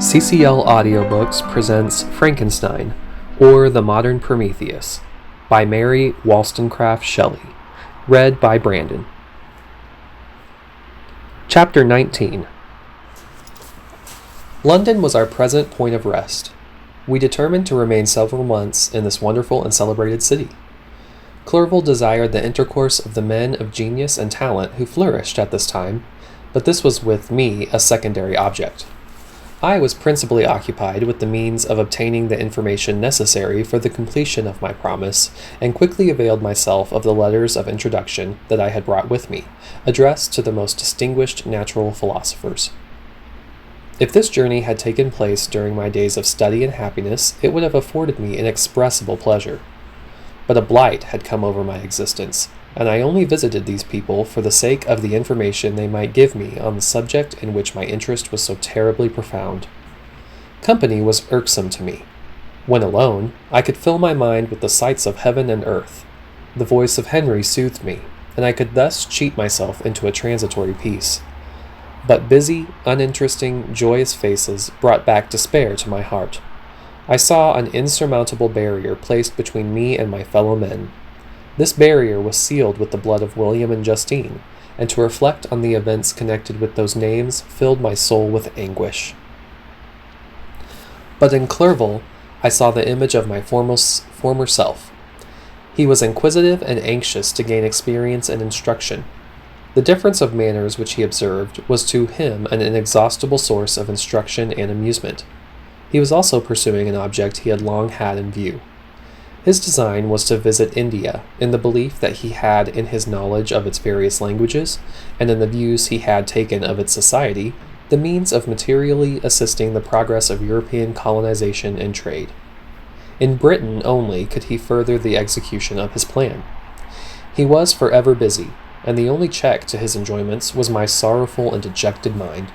CCL Audiobooks presents Frankenstein, or The Modern Prometheus, by Mary Wollstonecraft Shelley, read by Brandon. Chapter 19. London was our present point of rest. We determined to remain several months in this wonderful and celebrated city. Clerval desired the intercourse of the men of genius and talent who flourished at this time, but this was with me a secondary object. I was principally occupied with the means of obtaining the information necessary for the completion of my promise, and quickly availed myself of the letters of introduction that I had brought with me, addressed to the most distinguished natural philosophers. If this journey had taken place during my days of study and happiness, it would have afforded me inexpressible pleasure. But a blight had come over my existence, and I only visited these people for the sake of the information they might give me on the subject in which my interest was so terribly profound. Company was irksome to me. When alone, I could fill my mind with the sights of heaven and earth. The voice of Henry soothed me, and I could thus cheat myself into a transitory peace. But busy, uninteresting, joyous faces brought back despair to my heart. I saw an insurmountable barrier placed between me and my fellow men. This barrier was sealed with the blood of William and Justine, and to reflect on the events connected with those names filled my soul with anguish. But in Clerval, I saw the image of my former self. He was inquisitive and anxious to gain experience and instruction. The difference of manners which he observed was to him an inexhaustible source of instruction and amusement. He was also pursuing an object he had long had in view. His design was to visit India, in the belief that he had in his knowledge of its various languages, and in the views he had taken of its society, the means of materially assisting the progress of European colonization and trade. In Britain only could he further the execution of his plan. He was forever busy, and the only check to his enjoyments was my sorrowful and dejected mind.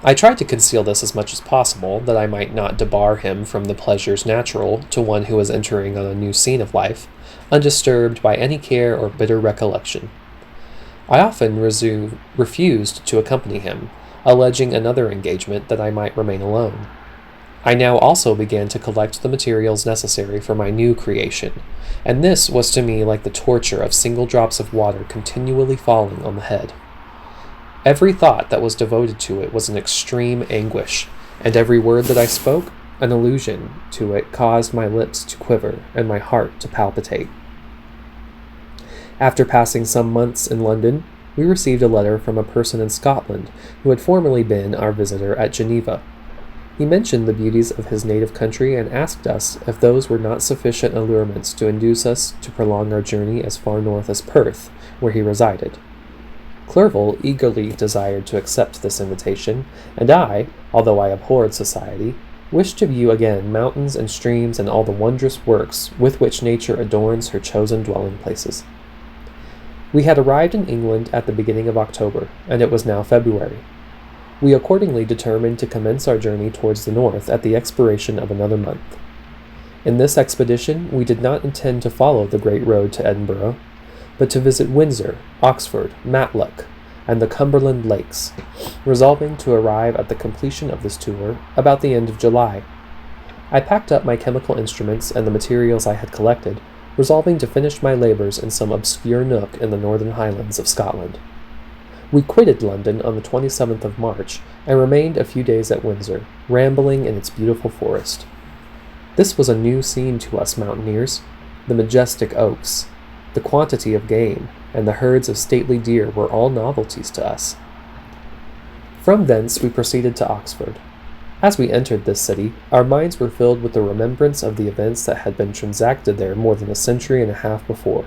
I tried to conceal this as much as possible, that I might not debar him from the pleasures natural to one who was entering on a new scene of life, undisturbed by any care or bitter recollection. I often refused to accompany him, alleging another engagement that I might remain alone. I now also began to collect the materials necessary for my new creation, and this was to me like the torture of single drops of water continually falling on the head. Every thought that was devoted to it was an extreme anguish, and every word that I spoke, an allusion to it, caused my lips to quiver and my heart to palpitate. After passing some months in London, we received a letter from a person in Scotland who had formerly been our visitor at Geneva. He mentioned the beauties of his native country and asked us if those were not sufficient allurements to induce us to prolong our journey as far north as Perth, where he resided. Clerval eagerly desired to accept this invitation, and I, although I abhorred society, wished to view again mountains and streams and all the wondrous works with which nature adorns her chosen dwelling places. We had arrived in England at the beginning of October, and it was now February. We accordingly determined to commence our journey towards the north at the expiration of another month. In this expedition we did not intend to follow the great road to Edinburgh, but to visit Windsor, Oxford, Matlock, and the Cumberland Lakes, resolving to arrive at the completion of this tour about the end of July. I packed up my chemical instruments and the materials I had collected, resolving to finish my labors in some obscure nook in the northern highlands of Scotland. We quitted London on the 27th of March, and remained a few days at Windsor, rambling in its beautiful forest. This was a new scene to us mountaineers. The majestic oaks, the quantity of game, and the herds of stately deer were all novelties to us. From thence we proceeded to Oxford. As we entered this city, our minds were filled with the remembrance of the events that had been transacted there more than a century and a half before.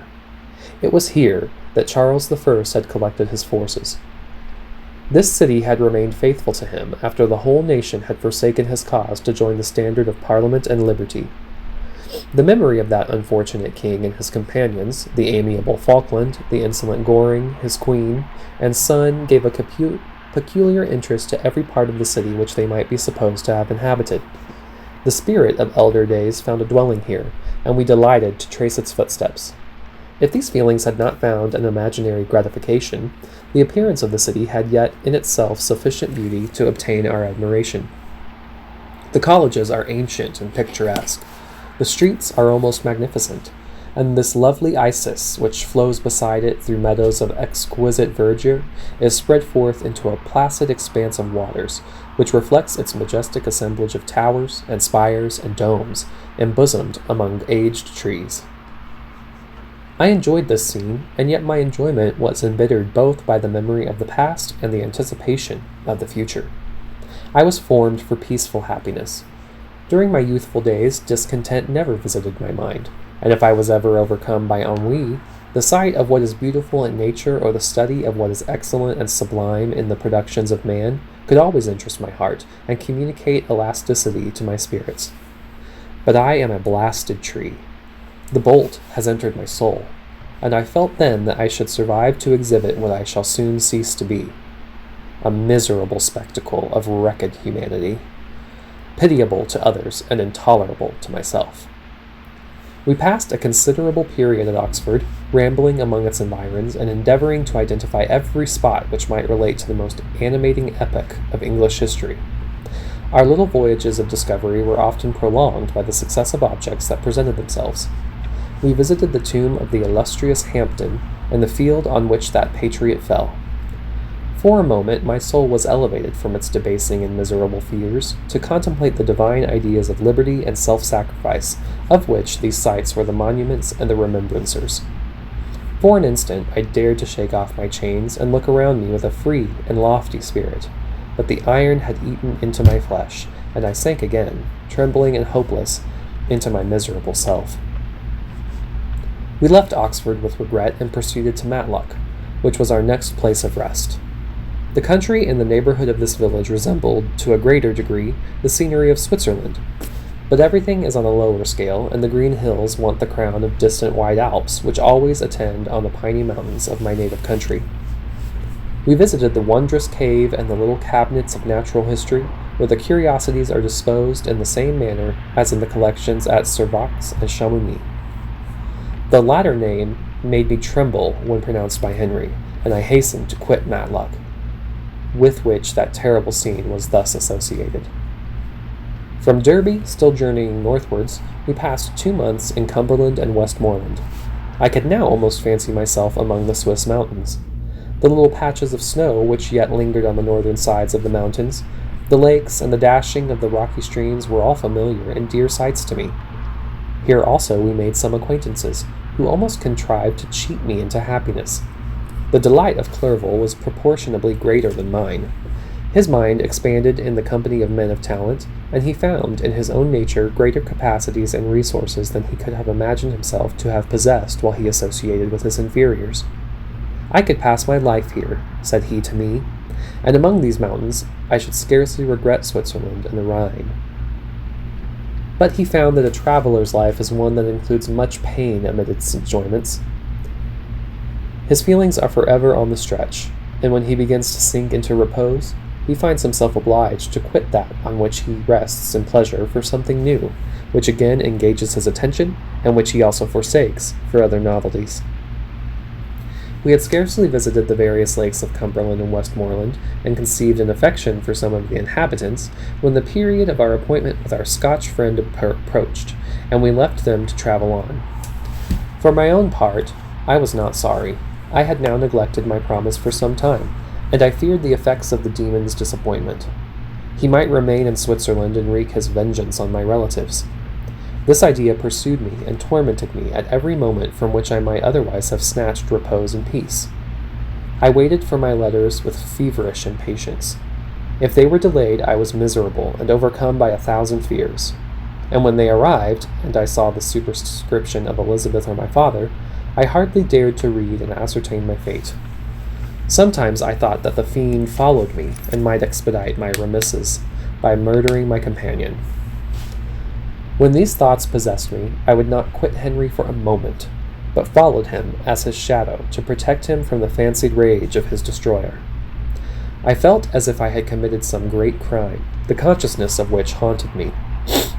It was here that Charles I had collected his forces. This city had remained faithful to him after the whole nation had forsaken his cause to join the standard of Parliament and liberty. The memory of that unfortunate king and his companions, the amiable Falkland, the insolent Goring, his queen, and son, gave a peculiar interest to every part of the city which they might be supposed to have inhabited. The spirit of elder days found a dwelling here, and we delighted to trace its footsteps. If these feelings had not found an imaginary gratification, the appearance of the city had yet in itself sufficient beauty to obtain our admiration. The colleges are ancient and picturesque. The streets are almost magnificent, and this lovely Isis, which flows beside it through meadows of exquisite verdure, is spread forth into a placid expanse of waters, which reflects its majestic assemblage of towers and spires and domes, embosomed among aged trees. I enjoyed this scene, and yet my enjoyment was embittered both by the memory of the past and the anticipation of the future. I was formed for peaceful happiness. During my youthful days, discontent never visited my mind, and if I was ever overcome by ennui, the sight of what is beautiful in nature or the study of what is excellent and sublime in the productions of man could always interest my heart and communicate elasticity to my spirits. But I am a blasted tree. The bolt has entered my soul, and I felt then that I should survive to exhibit what I shall soon cease to be, a miserable spectacle of wrecked humanity, pitiable to others and intolerable to myself. We passed a considerable period at Oxford, rambling among its environs and endeavoring to identify every spot which might relate to the most animating epoch of English history. Our little voyages of discovery were often prolonged by the successive objects that presented themselves. We visited the tomb of the illustrious Hampden and the field on which that patriot fell. For a moment my soul was elevated from its debasing and miserable fears to contemplate the divine ideas of liberty and self-sacrifice, of which these sites were the monuments and the remembrancers. For an instant I dared to shake off my chains and look around me with a free and lofty spirit, but the iron had eaten into my flesh, and I sank again, trembling and hopeless, into my miserable self. We left Oxford with regret and proceeded to Matlock, which was our next place of rest. The country in the neighborhood of this village resembled, to a greater degree, the scenery of Switzerland, but everything is on a lower scale, and the green hills want the crown of distant white Alps, which always attend on the piney mountains of my native country. We visited the wondrous cave and the little cabinets of natural history, where the curiosities are disposed in the same manner as in the collections at Servox and Chamonix. The latter name made me tremble when pronounced by Henry, and I hastened to quit Matlock, with which that terrible scene was thus associated. From Derby, still journeying northwards, we passed 2 months in Cumberland and Westmoreland. I could now almost fancy myself among the Swiss mountains. The little patches of snow which yet lingered on the northern sides of the mountains, the lakes, and the dashing of the rocky streams were all familiar and dear sights to me. Here also we made some acquaintances, who almost contrived to cheat me into happiness. The delight of Clerval was proportionably greater than mine. His mind expanded in the company of men of talent, and he found in his own nature greater capacities and resources than he could have imagined himself to have possessed while he associated with his inferiors. "I could pass my life here," said he to me, "and among these mountains I should scarcely regret Switzerland and the Rhine." But he found that a traveler's life is one that includes much pain amid its enjoyments. His feelings are forever on the stretch, and when he begins to sink into repose, he finds himself obliged to quit that on which he rests in pleasure for something new, which again engages his attention, and which he also forsakes for other novelties. We had scarcely visited the various lakes of Cumberland and Westmoreland, and conceived an affection for some of the inhabitants, when the period of our appointment with our Scotch friend approached, and we left them to travel on. For my own part, I was not sorry. I had now neglected my promise for some time, and I feared the effects of the demon's disappointment. He might remain in Switzerland and wreak his vengeance on my relatives. This idea pursued me and tormented me at every moment from which I might otherwise have snatched repose and peace. I waited for my letters with feverish impatience. If they were delayed, I was miserable and overcome by 1,000 fears. And when they arrived, and I saw the superscription of Elizabeth or my father, I hardly dared to read and ascertain my fate. Sometimes I thought that the fiend followed me and might expedite my remisses by murdering my companion. When these thoughts possessed me, I would not quit Henry for a moment, but followed him as his shadow to protect him from the fancied rage of his destroyer. I felt as if I had committed some great crime, the consciousness of which haunted me.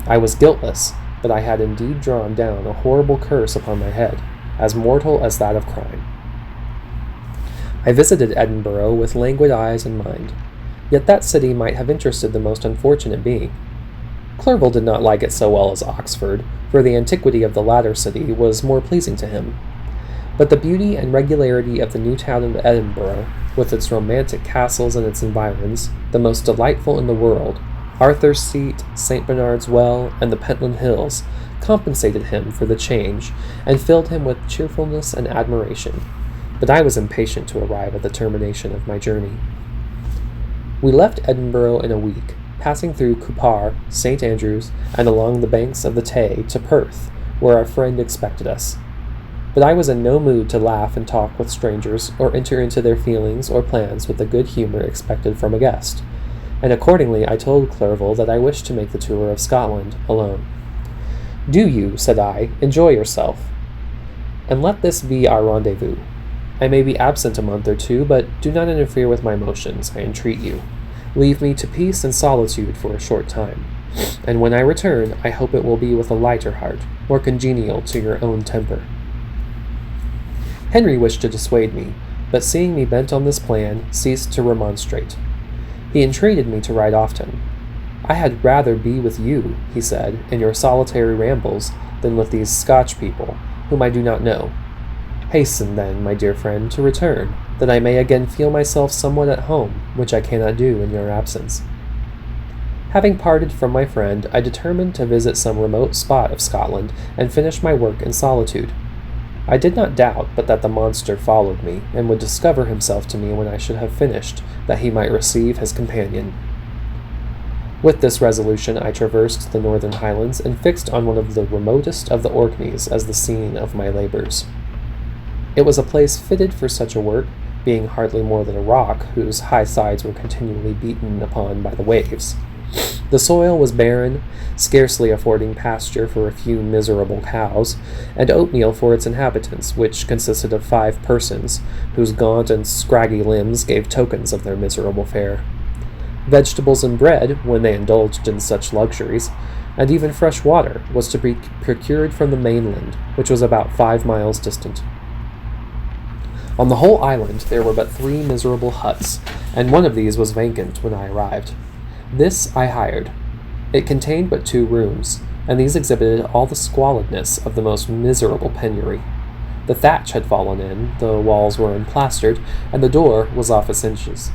I was guiltless, but I had indeed drawn down a horrible curse upon my head, as mortal as that of crime. I visited Edinburgh with languid eyes and mind, yet that city might have interested the most unfortunate being. Clerval did not like it so well as Oxford, for the antiquity of the latter city was more pleasing to him. But the beauty and regularity of the new town of Edinburgh, with its romantic castles and its environs, the most delightful in the world, Arthur's Seat, St. Bernard's Well, and the Pentland Hills, compensated him for the change, and filled him with cheerfulness and admiration. But I was impatient to arrive at the termination of my journey. We left Edinburgh in a week, passing through Cupar, St. Andrews, and along the banks of the Tay to Perth, where our friend expected us. But I was in no mood to laugh and talk with strangers, or enter into their feelings or plans with the good humor expected from a guest, and accordingly I told Clerval that I wished to make the tour of Scotland alone. "Do you," said I, "enjoy yourself, and let this be our rendezvous. I may be absent a month or two, but do not interfere with my motions, I entreat you. Leave me to peace and solitude for a short time, and when I return, I hope it will be with a lighter heart, more congenial to your own temper." Henry wished to dissuade me, but seeing me bent on this plan, ceased to remonstrate. He entreated me to write often. "I had rather be with you," he said, "in your solitary rambles, than with these Scotch people, whom I do not know. Hasten, then, my dear friend, to return, that I may again feel myself somewhat at home, which I cannot do in your absence." Having parted from my friend, I determined to visit some remote spot of Scotland and finish my work in solitude. I did not doubt but that the monster followed me, and would discover himself to me when I should have finished, that he might receive his companion. With this resolution I traversed the northern highlands, and fixed on one of the remotest of the Orkneys as the scene of my labours. It was a place fitted for such a work, being hardly more than a rock, whose high sides were continually beaten upon by the waves. The soil was barren, scarcely affording pasture for a few miserable cows, and oatmeal for its inhabitants, which consisted of 5 persons, whose gaunt and scraggy limbs gave tokens of their miserable fare. Vegetables and bread, when they indulged in such luxuries, and even fresh water, was to be procured from the mainland, which was about 5 miles distant. On the whole island there were but 3 miserable huts, and one of these was vacant when I arrived. This I hired. It contained but 2 rooms, and these exhibited all the squalidness of the most miserable penury. The thatch had fallen in, the walls were unplastered, and the door was off its hinges.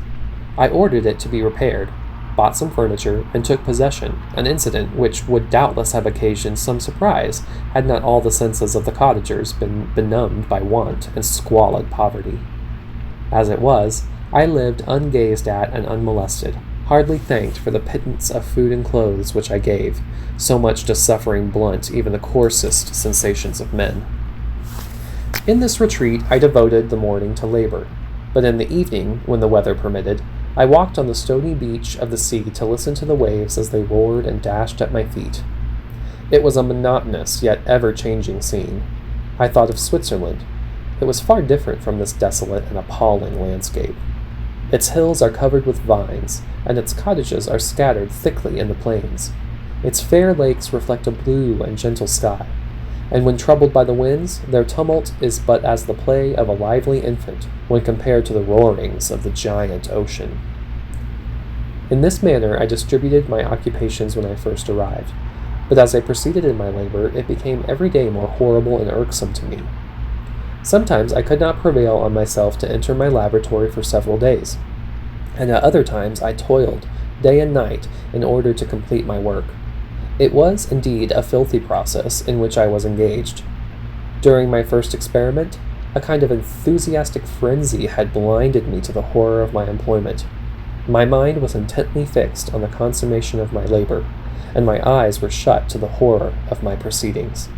I ordered it to be repaired, bought some furniture, and took possession, an incident which would doubtless have occasioned some surprise had not all the senses of the cottagers been benumbed by want and squalid poverty. As it was, I lived ungazed at and unmolested, hardly thanked for the pittance of food and clothes which I gave, so much does suffering blunt even the coarsest sensations of men. In this retreat I devoted the morning to labor, but in the evening, when the weather permitted, I walked on the stony beach of the sea to listen to the waves as they roared and dashed at my feet. It was a monotonous yet ever-changing scene. I thought of Switzerland. It was far different from this desolate and appalling landscape. Its hills are covered with vines, and its cottages are scattered thickly in the plains. Its fair lakes reflect a blue and gentle sky, and when troubled by the winds, their tumult is but as the play of a lively infant when compared to the roarings of the giant ocean. In this manner I distributed my occupations when I first arrived, but as I proceeded in my labor, it became every day more horrible and irksome to me. Sometimes I could not prevail on myself to enter my laboratory for several days, and at other times I toiled day and night in order to complete my work. It was, indeed, a filthy process in which I was engaged. During my first experiment, a kind of enthusiastic frenzy had blinded me to the horror of my employment. My mind was intently fixed on the consummation of my labor, and my eyes were shut to the horror of my proceedings.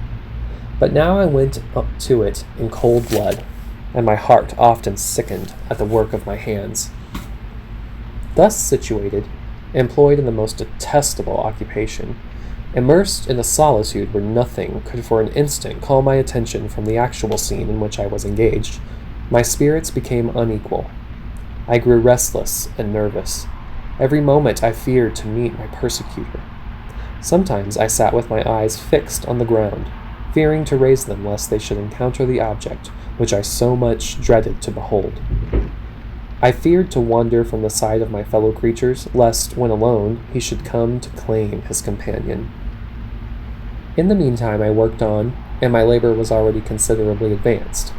But now I went up to it in cold blood, and my heart often sickened at the work of my hands. Thus situated, employed in the most detestable occupation, immersed in a solitude where nothing could for an instant call my attention from the actual scene in which I was engaged, my spirits became unequal. I grew restless and nervous. Every moment I feared to meet my persecutor. Sometimes I sat with my eyes fixed on the ground, fearing to raise them lest they should encounter the object which I so much dreaded to behold. I feared to wander from the sight of my fellow creatures, lest, when alone, he should come to claim his companion. In the meantime, I worked on, and my labor was already considerably advanced.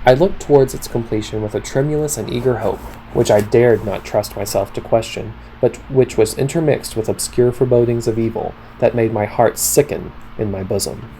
I looked towards its completion with a tremulous and eager hope, which I dared not trust myself to question, but which was intermixed with obscure forebodings of evil that made my heart sicken in my bosom.